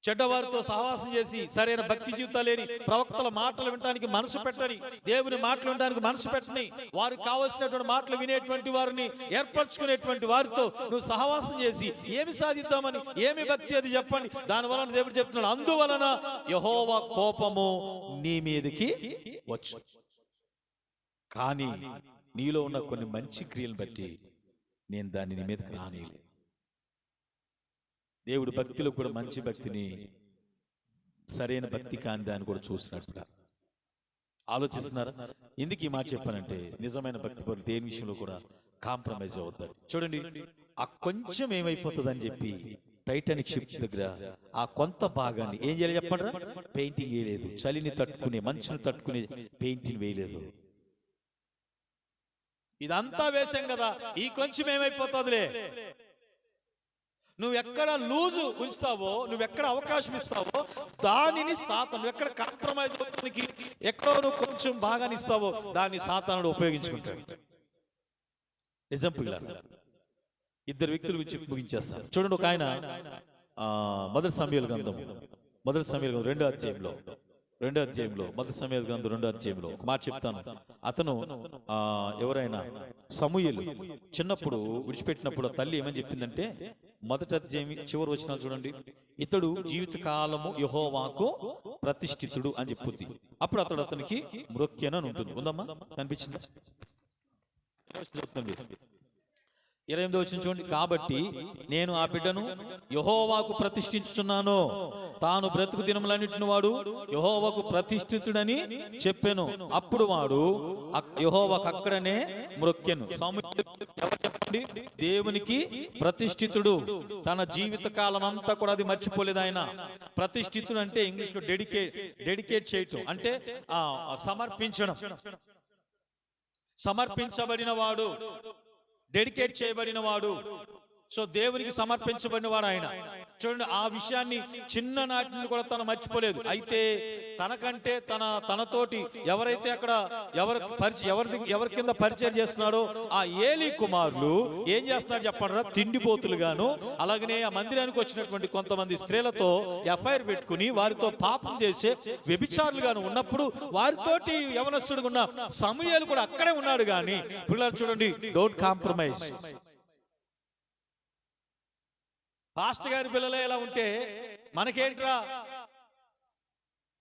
చెడ్డవారితో సహవాసం చేసి సరైన భక్తి జీవితాలు లేని, ప్రవక్తల మాటలు వినడానికి మనసు పెట్టని, దేవుని మాటలు వినడానికి మనసు పెట్టని, వారికి కావలసినటువంటి మాటలు వినేటువంటి వారిని ఏర్పరచుకునేటువంటి వారితో నువ్వు సహవాసం చేసి ఏమి సాధిద్దామని, ఏమి భక్తి అది చెప్పండి. దానివలన దేవుడు చెప్తున్నాడు, అందువలన యెహోవా కోపము నీ మీదకి వచ్చు. కానీ నీలో ఉన్న కొన్ని మంచి క్రియలను బట్టి నేను దాన్ని నీ మీదకి రానిలే. దేవుడు భక్తిలో కూడా మంచి భక్తిని, సరైన భక్తి కాని దాన్ని కూడా చూసినట్టు ఆలోచిస్తున్నారా? ఎందుకు ఈ మాట చెప్పానంటే నిజమైన భక్తి పరులు దేని విషయంలో కూడా కాంప్రమైజ్ అవుతారు. చూడండి, ఆ కొంచెం ఏమైపోతుందని చెప్పి టైటానిక్ షిప్ దగ్గర ఆ కొంత భాగాన్ని ఏం చేయాలి చెప్పండి? పెయింటింగ్ వేయలేదు. చలిని తట్టుకునే, మంచుని తట్టుకునే పెయింటింగ్ వేయలేదు. ఇదంతా వేశాం కదా, ఈ కొంచెం ఏమైపోతుందిలే. నువ్వు ఎక్కడ లూజు ఉంచుతావో, నువ్వు ఎక్కడ అవకాశం ఇస్తావో దానిని సాతాను, నువ్వు ఎక్కడ కాంప్రమైజ్ అవడానికి ఎక్కడో నువ్వు కొంచెం బాగాని ఇస్తావో దాన్ని సాతానుడు ఉపయోగించుకుంటాడు. నిజం పిల్లలు. ఇద్దరు వ్యక్తుల గురించి ముగించేస్తారు. చూడండి, ఒక ఆయన మొదటి సమూయేలు గ్రంథం 2వ అధ్యాయంలో మొదటి సమూయేలు గ్రంథం 2వ అధ్యాయంలో ఒక మాట చెప్తాను. అతను ఎవరైనా సమూయేలు చిన్నప్పుడు విడిచిపెట్టినప్పుడు తల్లి ఏమని చెప్పిందంటే, మొదటి అధ్యాయం చివరి వచనాలు చూడండి, ఇతడు జీవిత కాలము యెహోవాకు ప్రతిష్ఠితుడు అని చెప్పుద్ది. అప్పుడు అతనికి మ్రొక్కెను అని ఉంటుంది. ఉందమ్మా, కనిపించిందా? 28వ వచనం చూడండి. కాబట్టి నేను ఆ బిడ్డను యెహోవాకు ప్రతిష్ఠించుచున్నాను, తాను బ్రతుకు దినములన్నిటిని వాడు యెహోవాకు ప్రతిష్ఠితుడని చెప్పెను. అప్పుడు వాడు యెహోవాకు అక్కడనే మ్రొక్కెను. సమూయేలు ఎవరు చెప్పండి? దేవునికి ప్రతిష్ఠితుడు. తన జీవిత కాలం అంతా కూడా అది మర్చిపోలేదు ఆయన. ప్రతిష్ఠితుడు అంటే ఇంగ్లీష్ లో డెడికేట్ చేయటం, అంటే సమర్పించడం, సమర్పించబడిన వాడు, డెడికేట్ చేయబడిన వాడు. సో దేవునికి సమర్పించబడిన వాడు ఆయన. చూడండి, ఆ విషయాన్ని చిన్ననాటి నుండి కూడా తను మర్చిపోలేదు. అయితే తనకంటే తనతోటి ఎవరైతే అక్కడ ఎవరి కింద పరిచయం చేస్తున్నాడో ఆ ఏలీ కుమారులు ఏం చేస్తున్నారు చెప్పండి? తిండిపోతులుగాను, అలాగనే ఆ మందిరానికి వచ్చినటువంటి కొంతమంది స్త్రీలతో ఎఫ్ఐఆర్ పెట్టుకుని వారితో పాపం చేసే వ్యభిచారులుగాను ఉన్నప్పుడు వారితోటి యవనస్తుడుగా ఉన్న సమూయేలు కూడా అక్కడే ఉన్నాడు. కానీ పిల్లలు చూడండి, డోంట్ కాంప్రమైజ్. పాస్టర్ గారి పిల్లలే ఎలా ఉంటే మనకేంట్రా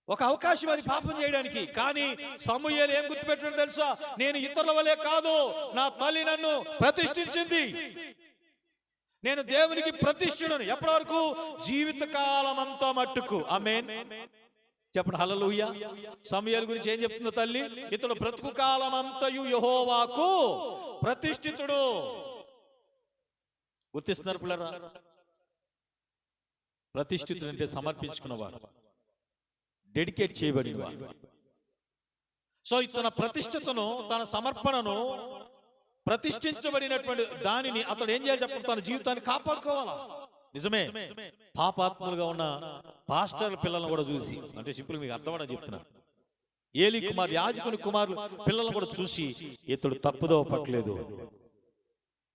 ఒక అవకాశం అది పాపం చేయడానికి. కానీ సమూయేలు ఏం గుర్తుపెట్టాడు తెలుసా? నేను ఇతరుల వలె కాదు, నా తల్లి నన్ను ప్రతిష్ఠించింది, నేను దేవునికి ప్రతిష్ఠుడను. ఎప్పటి వరకు? జీవిత కాలం అంతా మట్టుకు. ఆమేన్ చెప్పండి, హల్లెలూయా. సమూయేలు గురించి ఏం చెప్తుందో తల్లి? ఇతడు బ్రతుకు కాలం అంతయు యెహోవాకు ప్రతిష్ఠితుడు. గుర్తిస్తున్నారు పిల్లరా? ప్రతిష్ఠితుడు అంటే సమర్పించుకున్నవాడు, డెడికేట్ చేయబడినవాడు. సో తన ప్రతిష్ఠతను, తన సమర్పణను, ప్రతిష్ఠించబడినటువంటి దానిని అతడు ఏం చేయాలి చెప్పండి? తన జీవితాన్ని కాపాడుకోవాలా. నిజమే, పాపాత్ములుగా ఉన్న పాస్టర్ పిల్లలను కూడా చూసి, అంటే సింపుల్ మీకు అర్థమని చెప్తున్నాను, ఏలీ కుమార్ యాజకుని కుమారు పిల్లలను కూడా చూసి ఇతడు తప్పుదోవ పట్టలేదు,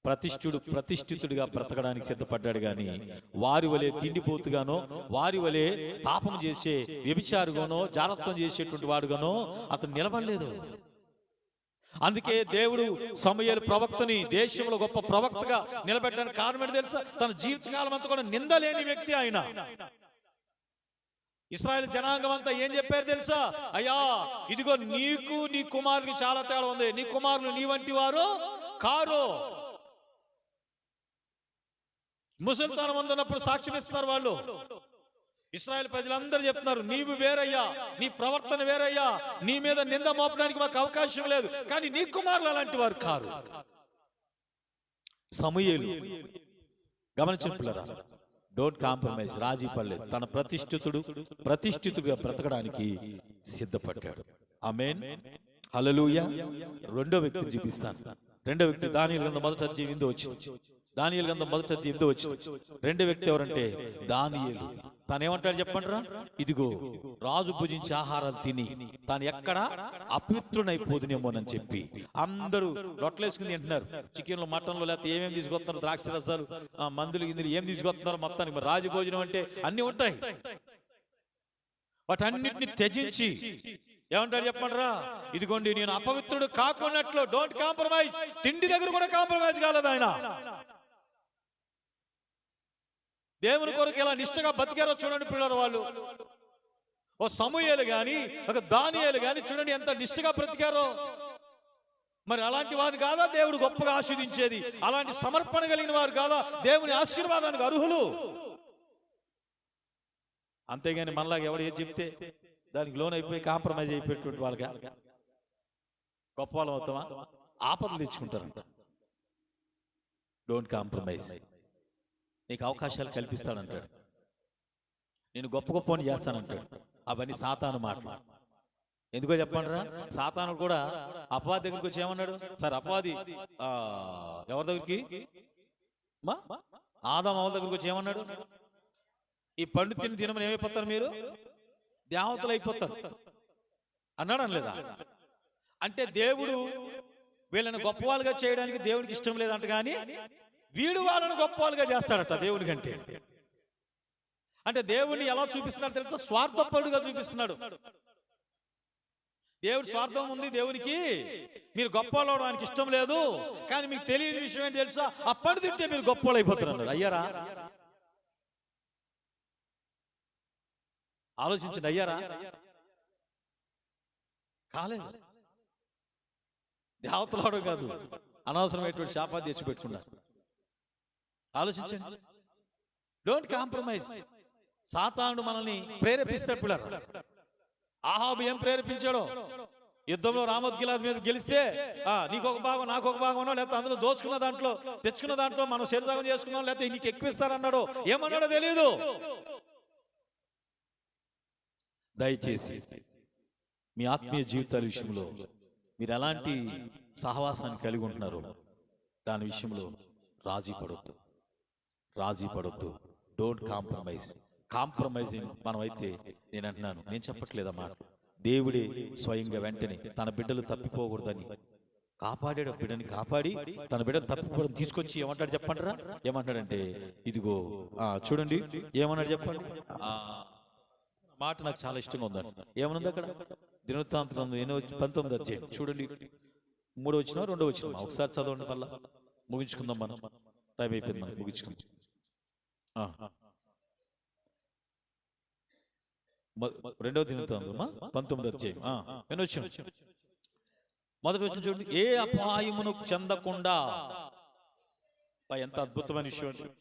ప్రతిష్ఠితుడిగా బ్రతకడానికి సిద్ధపడ్డాడు. గాని వారి వలె తిండిపోతుగానో, వారి వలె పాపం చేసే వ్యభిచారుగానో, జారత్వం చేసేటువంటి వాడుగానో అతను నిలబడలేదు. అందుకే దేవుడు సమూయేలు ప్రవక్తని దేశంలో గొప్ప ప్రవక్తగా నిలబెట్టడానికి కారణం ఏంటి తెలుసా? తన జీవితకాలం అంతా కూడా నిందలేని వ్యక్తి ఆయన. ఇశ్రాయేలు జనాంగం అంతా ఏం చెప్పారు తెలుసా? అయ్యా, ఇదిగో నీకు నీ కుమారునికి చాలా తేడా ఉంది, నీ కుమారులు నీ వంటి వారు కారు. ముసలితనం అందున్నప్పుడు సాక్ష్యం ఇస్తున్నారు వాళ్ళు. ఇశ్రాయేలు ప్రజలందరూ చెప్తున్నారు, నీవు వేరయ్యా, నీ ప్రవర్తన వేరయ్యా, నీ మీద నింద మోపడానికి మాకు అవకాశం లేదు, కానీ నీ కుమారులు అలాంటి వారు కారు. సమూయేలు గమనించుకున్నారా? డోంట్ కాంప్రమైజ్, రాజీ పడలేదు. తన ప్రతిష్ఠితుడిగా బ్రతకడానికి సిద్ధపడ్డాడు. ఆమేన్, హల్లెలూయా. రెండో వ్యక్తిని చూపిస్తాను. రెండో వ్యక్తి దానియేలు గ్రంథం మొదటి అధ్యాయం వచ్చి రెండో వ్యక్తి ఎవరంటే దానియేలు. తానేమంటాడు చెప్పండిరా? ఇదిగో రాజు భుజించి ఆహారాలు తిని తాను ఎక్కడ అపవిత్రునైపోదునేమోనని చెప్పి అందరూ రొట్టెలేసుకుని తింటున్నారు. చికెన్లు, మటన్లు, లేకపోతే ఏమేమి తీసుకొస్తున్నారు, ద్రాక్ష రసాలు, మందులు, గిందులు ఏం తీసుకొస్తున్నారు మొత్తానికి. మరి రాజు భోజనం అంటే అన్ని ఉంటాయి. వాటన్నిటిని త్యజించి ఏమంటాడు చెప్పండిరా? ఇదిగోండి నేను అపవిత్రుడు కాకున్నట్లు, డోంట్ కాంప్రమైజ్. తిండి దగ్గర కూడా కాంప్రమైజ్ కాలేదు ఆయన. దేవుని కొరకు ఎలా నిష్ఠగా బతికారో చూడండి పిల్లలు వాళ్ళు. ఓ సమూయేలు గాని, ఒక దానియేలు గాని చూడండి ఎంత నిష్ఠగా బ్రతికారో. మరి అలాంటి వారు కాదా దేవుడు గొప్పగా ఆశీర్వదించేది? అలాంటి సమర్పణ కలిగిన వారు కాదా దేవుని ఆశీర్వాదానికి అర్హులు? అంతేగాని మనలాగా ఎవరు ఏది చెప్తే దానికి లోన్ అయిపోయి కాంప్రమైజ్ అయిపోయేటువంటి వాళ్ళగా గొప్ప వాళ్ళం అవుతామా? ఆపదలు తెచ్చుకుంటారంట. Don't compromise. నీకు అవకాశాలు కల్పిస్తాడంటాడు, నేను గొప్ప గొప్ప చేస్తానంటాడు. అవన్నీ సాతాను మాటలు. ఎందుకో చెప్పండిరా, సాతానుడు కూడా అపవాది దగ్గరికి వచ్చి ఏమన్నాడు? సార్ అపవాది ఎవరి దగ్గరికి, ఆదాము అవ్వ దగ్గరికి వచ్చి ఏమన్నాడు? ఈ పండు తిని దినమని ఏమైపోతారు మీరు? దేవతలు అయిపోతారు అన్నాడు, అనలేదా? అంటే దేవుడు వీళ్ళని గొప్పవాళ్ళుగా చేయడానికి దేవునికి ఇష్టం లేదంట, కానీ వీడు వాళ్ళని గొప్పవాళ్ళుగా చేస్తాడట దేవుని కంటే. అంటే దేవుడిని ఎలా చూపిస్తున్నాడు తెలుసా? స్వార్థపరుడుగా చూపిస్తున్నాడు. దేవుడు స్వార్థం ఉంది దేవునికి, మీరు గొప్పవాళ్ళు అవడానికి ఇష్టం లేదు, కానీ మీకు తెలియని విషయం ఏంటి తెలుసా? ఆ పండు తింటే మీరు గొప్పవాళ్ళు అయిపోతారు అన్నాడు. అయ్యారా? ఆలోచించండి, అయ్యారా? కాలేదు. దేవతలు అవడం కాదు, అనవసరమైనటువంటి శాపాన్ని తెచ్చిపెట్టుకున్నారు. ఆలోచించండి. Don't compromise. సాతానుడు మనల్ని ప్రేరేపిస్తాడు పిల్లలు. ఆహాబు ఏం ప్రేరేపించాడో? యుద్ధంలో రామోత్ గిలాద్ మీద గెలిస్తే నీకు ఒక భాగం నాకు ఒక భాగం, లేకపోతే అందులో దోచుకున్న దాంట్లో తెచ్చుకున్న దాంట్లో మనం శరీరం చేసుకున్నాం, లేకపోతే నీకు ఎక్కువిస్తారన్నాడో ఏమన్నాడో తెలియదు. దయచేసి మీ ఆత్మీయ జీవితాల విషయంలో మీరు ఎలాంటి సహవాసాన్ని కలిగి ఉంటున్నారో దాని విషయంలో రాజీ పడొద్దు. Don't compromise. కాంప్రమైజింగ్ మనమైతే, నేను అంటున్నాను, నేను చెప్పట్లేదన్నమాట, దేవుడే స్వయంగా వెంటనే తన బిడ్డలు తప్పిపోకూడదని కాపాడాడు. బిడ్డని కాపాడి తన బిడ్డలు తప్పిపోవడం తీసుకొచ్చి ఏమంటాడు చెప్పండిరా? ఏమంటాడంటే, ఇదిగో చూడండి ఏమన్నాడు చెప్పండి. మాట నాకు చాలా ఇష్టంగా ఉందంట. ఏమనుంది అక్కడ? దినవృత్తాంతం 19వ అధ్యాయం చూడండి, 3వ వచనం 2వ వచనం ఒకసారి చదవండి, మళ్ళా ముగించుకుందాం. మనం టైం అయిపోయింది, మనం ముగించుకుందాం. 2వ దినవృత్తాంతం 19వ అధ్యాయం 8వ వచనం మొదటి వచనం చూడండి. ఏ అపాయమును చెందకుండా, ఎంత అద్భుతమైన విషయం.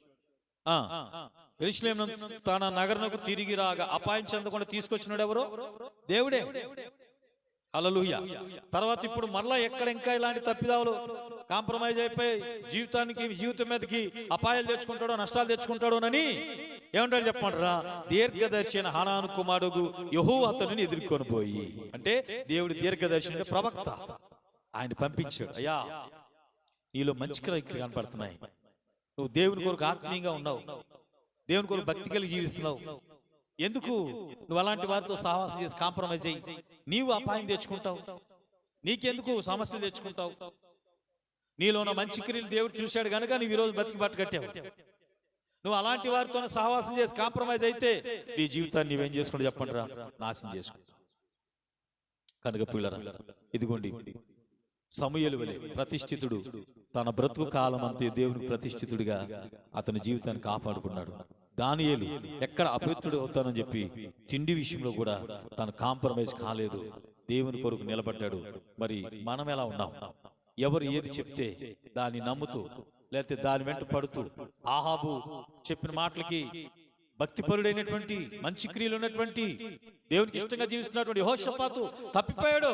యెరూషలేము తన నగరమునకు తిరిగి రాగా అపాయం చెందకుండా తీసుకొచ్చినాడు ఎవరో? దేవుడే. హల్లెలూయా. తర్వాత ఇప్పుడు మరలా ఎక్కడ ఇంకా ఇలాంటి తప్పిదావులు కాంప్రమైజ్ అయిపోయి జీవితం మీదకి అపాయాలు తెచ్చుకుంటాడో నష్టాలు తెచ్చుకుంటాడోనని ఏమంటాడు చెప్పంటారా? దీర్ఘదర్శి అయిన హనాను కుమారుడు యెహోవా అతనిని ఎదుర్కొని పోయి, అంటే దేవుడు దీర్ఘదర్శి అంటే ప్రవక్త, ఆయన పంపించాడు. అయ్యా, నీలో మంచి క్రియలు కనపడుతున్నాయి, నువ్వు దేవుని కొరకు ఆత్మీయంగా ఉన్నావు, దేవుని కొరకు భక్తి కలిగి జీవిస్తున్నావు, ఎందుకు నువ్వు అలాంటి వారితో సహవాసం చేసి కాంప్రమైజ్ అయ్యి నీవు అపాయం తెచ్చుకుంటావు? నీకెందుకు సమస్యలు తెచ్చుకుంటావు? నీలో ఉన్న మంచి క్రియలు దేవుడు చూశాడు కనుక నువ్వు ఈరోజు బతికి బట్ట కట్టావు. నువ్వు అలాంటి వారితో సహవాసం చేసి కాంప్రమైజ్ అయితే నీ జీవితాన్ని నువ్వేం చేసుకుంటూ చెప్పండి రా? నాశనం చేసుకుంటావు. కనుక పిల్లరా, ఇదిగోండి సమూయేలు వలె ప్రతిష్ఠితుడు తన బ్రతుకు కాలం అంతే దేవునికి ప్రతిష్ఠితుడిగా అతని జీవితాన్ని కాపాడుకున్నాడు. దానియేలు ఎక్కడ అపవిత్రుడు అవుతానని చెప్పి తిండి విషయంలో కూడా తను కాంప్రమైజ్ కాలేదు, దేవుని కొరకు నిలబడ్డాడు. మరి మనం ఎలా ఉన్నాం? ఎవరు ఏది చెప్తే దాన్ని నమ్ముతూ, లేకపోతే దాని వెంట పడుతూ, ఆహాబు చెప్పిన మాటలకి భక్తిపరుడైనటువంటి మంచి క్రియలు ఉన్నటువంటి దేవునికి ఇష్టంగా జీవిస్తున్నటువంటి యెహోషాపాతు తప్పిపోయాడు,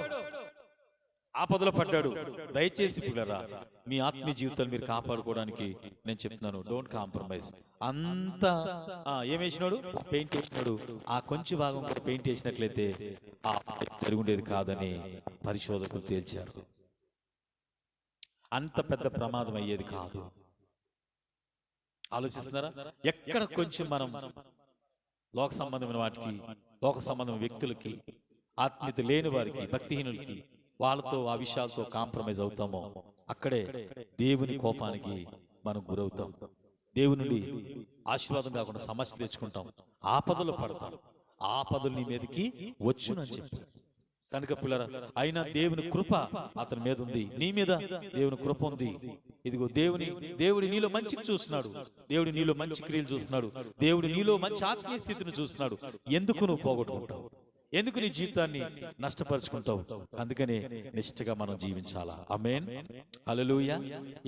ఆపదలో పడ్డాడు. దయచేసి పిల్లరా, మీ ఆత్మీయ జీవితాలు మీరు కాపాడుకోవడానికి నేను చెప్తున్నాను, డోంట్ కాంప్రమైజ్. అంత ఏమేసినాడు? పెయింట్ వేసినాడు. ఆ కొంచెం భాగం కూడా పెయింట్ వేసినట్లయితే జరుగుండేది కాదని పరిశోధకులు తేల్చారు. అంత పెద్ద ప్రమాదం అయ్యేది కాదు. ఆలోచిస్తున్నారా? ఎక్కడ కొంచెం మనం లోక సంబంధమైన వాటికి, లోక సంబంధమైన వ్యక్తులకి, ఆత్మీయత లేని వారికి, భక్తిహీనులకి, వాళ్ళతో ఆ విషయాలతో కాంప్రమైజ్ అవుతామో అక్కడే దేవుని కోపానికి మనం గురవుతాం. దేవుని నుండి ఆశీర్వాదం కాకుండా సమస్య తెచ్చుకుంటాం, ఆపదలు పడతాం. ఆపదలు నీ మీదకి వచ్చునని చెప్పి కనుక పిల్లరా, అయినా దేవుని కృప అతని మీద ఉంది, నీ మీద దేవుని కృప ఉంది. ఇదిగో దేవుడు నీలో మంచి చూస్తున్నాడు, దేవుడు నీలో మంచి క్రియలు చూస్తున్నాడు, దేవుడు నీలో మంచి ఆత్మీయ స్థితిని చూస్తున్నాడు. ఎందుకు నువ్వు పోగొట్టుకుంటావు? ఎందుకు నీ జీవితాన్ని నష్టపరుచుకుంటావు? అందుకనే నిష్ఠగా మనం జీవించాలా. ఆమేన్, హల్లెలూయా.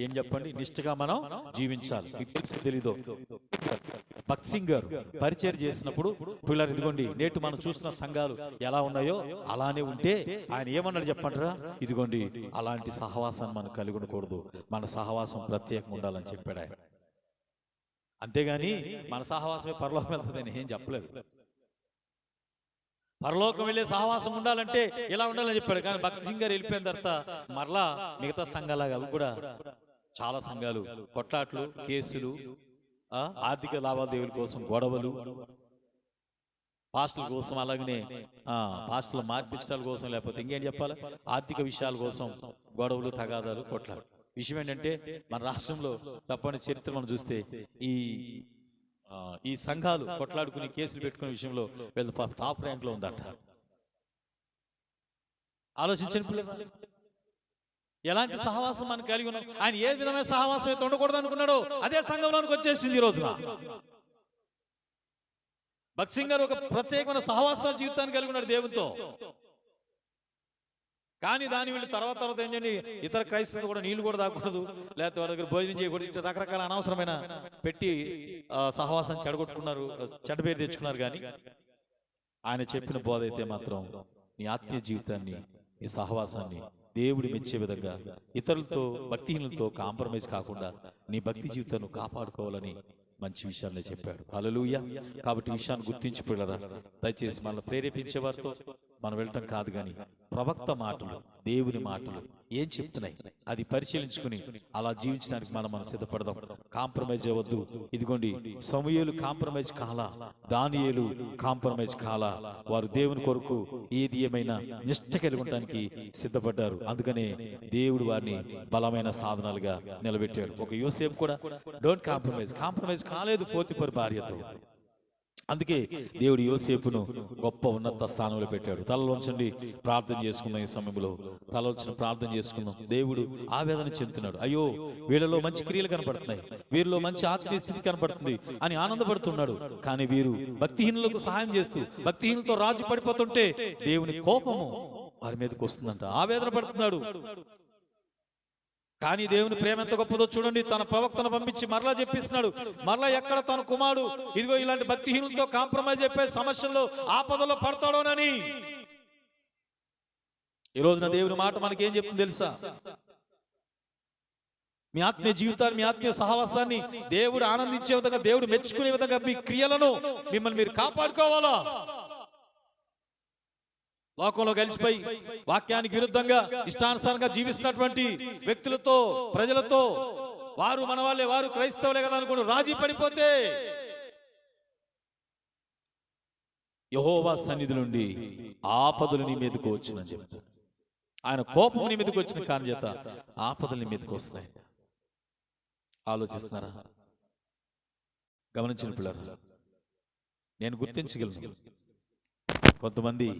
ఏం చెప్పండి? నిష్ఠగా మనం జీవించాలి. మీకు తెలుసు తెలీదో, భక్తి సింగర్ పరిచయం చేసినప్పుడు పిల్లలు ఇదిగోండి, నేటి మనం చూసిన సంఘాలు ఎలా ఉన్నాయో అలానే ఉంటే ఆయన ఏమన్నాడు చెప్పంటారా? ఇదిగోండి, అలాంటి సహవాసాన్ని మనం కలిగి ఉండకూడదు, మన సహవాసం ప్రత్యేకంగా ఉండాలని చెప్పాడు ఆయన. అంతేగాని మన సహవాసమే పరలోకం వెళ్తుందని ఏం చెప్పలేదు. పరలోకం వెళ్ళే సహవాసం ఉండాలంటే ఇలా ఉండాలని చెప్పాడు. కానీ భక్తి సింగ్ గారు వెళ్ళిపోయిన తర్వాత మరలా మిగతా సంఘాలాగా అవి కూడా చాలా సంఘాలు కొట్లాట్లు, కేసులు, ఆర్థిక లావాదేవీల కోసం గొడవలు, పాస్టుల కోసం, అలాగనే పాస్టుల మార్పించడాల కోసం, లేకపోతే ఇంకేం చెప్పాలి, ఆర్థిక విషయాల కోసం గొడవలు, తగాదాలు, కొట్లాడు. విషయం ఏంటంటే మన రాష్ట్రంలో తప్పని చరిత్ర మనం చూస్తే ఈ సంఘాలు కొట్లాడుకుని కేసులు పెట్టుకునే విషయంలో వీళ్ళు టాప్ ర్యాంక్ లో ఉందట. ఆలోచించండి పిల్లలు, ఎలాంటి సహవాసం మనం కలిగి ఉన్నాం. ఆయన ఏ విధమైన సహవాసం అయితే ఉండకూడదు అనుకున్నాడో అదే సంఘంలోనికి వచ్చేసింది ఈ రోజున. భక్త్ సింగ్ గారు ఒక ప్రత్యేకమైన సహవాస జీవితాన్ని కలిగి ఉన్నాడు దేవునితో. కానీ దాని వీళ్ళు తర్వాత ఏంటంటే ఇతర క్రైస్తవులు కూడా నీళ్లు కూడా తాగకూడదు, లేకపోతే వాళ్ళ దగ్గర భోజనం చేయకూడదు, రకరకాల అనవసరమైన పెట్టి సహవాసాన్ని చెడగొట్టుకున్నారు, చెడ్డ పేరు తెచ్చుకున్నారు. కానీ ఆయన చెప్పిన బోధ అయితే మాత్రం నీ ఆత్మీయ జీవితాన్ని, నీ సహవాసాన్ని దేవుడి మెచ్చే విధంగా, ఇతరులతో, భక్తిహీనులతో కాంప్రమైజ్ కాకుండా నీ భక్తి జీవితాన్ని కాపాడుకోవాలని మంచి విషయాన్ని చెప్పాడు. హల్లెలూయా. కాబట్టి విషయాన్ని గుర్తించి పిల్లరా, దయచేసి మనల్ని ప్రేరేపించే వారితో మనం వెళ్ళటం కాదు, కానీ ప్రవక్త మాటలు, దేవుని మాటలు ఏం చెప్తున్నాయి అది పరిశీలించుకుని అలా జీవించడానికి మనం సిద్ధపడదాం. కాంప్రమైజ్ అవ్వద్దు. ఇదిగోండి, సమూయేలు కాంప్రమైజ్ కాలా, దానియేలు కాంప్రమైజ్ కాలా. వారు దేవుని కొరకు ఏది ఏమైనా నిష్ఠ కలిగి ఉండడానికి సిద్ధపడ్డారు. అందుకనే దేవుడు వారిని బలమైన సాధనాలుగా నిలబెట్టాడు. ఒక యోసేపు కూడా డోంట్ కాంప్రమైజ్ కాలేదు పోతిఫరు భార్యతో. అందుకే దేవుడు యోసేపును గొప్ప ఉన్నత స్థానంలో పెట్టాడు. తలలోంచండి, ప్రార్థన చేసుకున్నాం. ఈ సమయంలో తలలోంచి ప్రార్థన చేసుకున్నాం. దేవుడు ఆవేదన చెందుతున్నాడు. అయ్యో, వీళ్ళలో మంచి క్రియలు కనపడుతున్నాయి, వీరిలో మంచి ఆత్మీయ స్థితి కనపడుతుంది అని ఆనందపడుతున్నాడు. కానీ వీరు భక్తిహీనులకు సహాయం చేస్తూ భక్తిహీనులతో రాజు పడిపోతుంటే దేవుని కోపము వారి మీదకి వస్తుందంట. ఆవేదన పడుతున్నాడు. కానీ దేవుని ప్రేమ ఎంత గొప్పదో చూడండి. తన ప్రవక్తను పంపించి మరలా చెప్పిస్తున్నాడు. మరలా ఎక్కడ తన కుమారుడు ఇదిగో ఇలాంటి భక్తిహీనులతో కాంప్రమైజ్ అయిపోయే సమస్యల్లో, ఆపదలో పడతాడోనని. ఈ రోజున దేవుని మాట మనకి ఏం చెప్తుంది తెలుసా? మీ ఆత్మీయ జీవితాన్ని, మీ ఆత్మీయ సహవాసాన్ని దేవుడు ఆనందించే విధంగా, దేవుడు మెచ్చుకునే విధంగా మీ క్రియలను మిమ్మల్ని మీరు కాపాడుకోవాలా. లోకంలో కలిసిపోయి వాక్యానికి విరుద్ధంగా ఇష్టానుసారంగా జీవిస్తున్నటువంటి వ్యక్తులతో, ప్రజలతో, వారు మన వాళ్ళే, వారు క్రైస్తవులే కదా అనుకుంటూ రాజీ పడిపోతే యెహోవా సన్నిధి నుండి ఆపదలు నీ మీదకు వచ్చిందని చెప్తాడు. ఆయన కోపం నీ మీదకి వచ్చిన కారణం చేత ఆపదలు నీ మీదకి వస్తాయి. ఆలోచిస్తున్నారా? గమనించిన పిల్లలు, నేను గుర్తించగలను కొంతమంది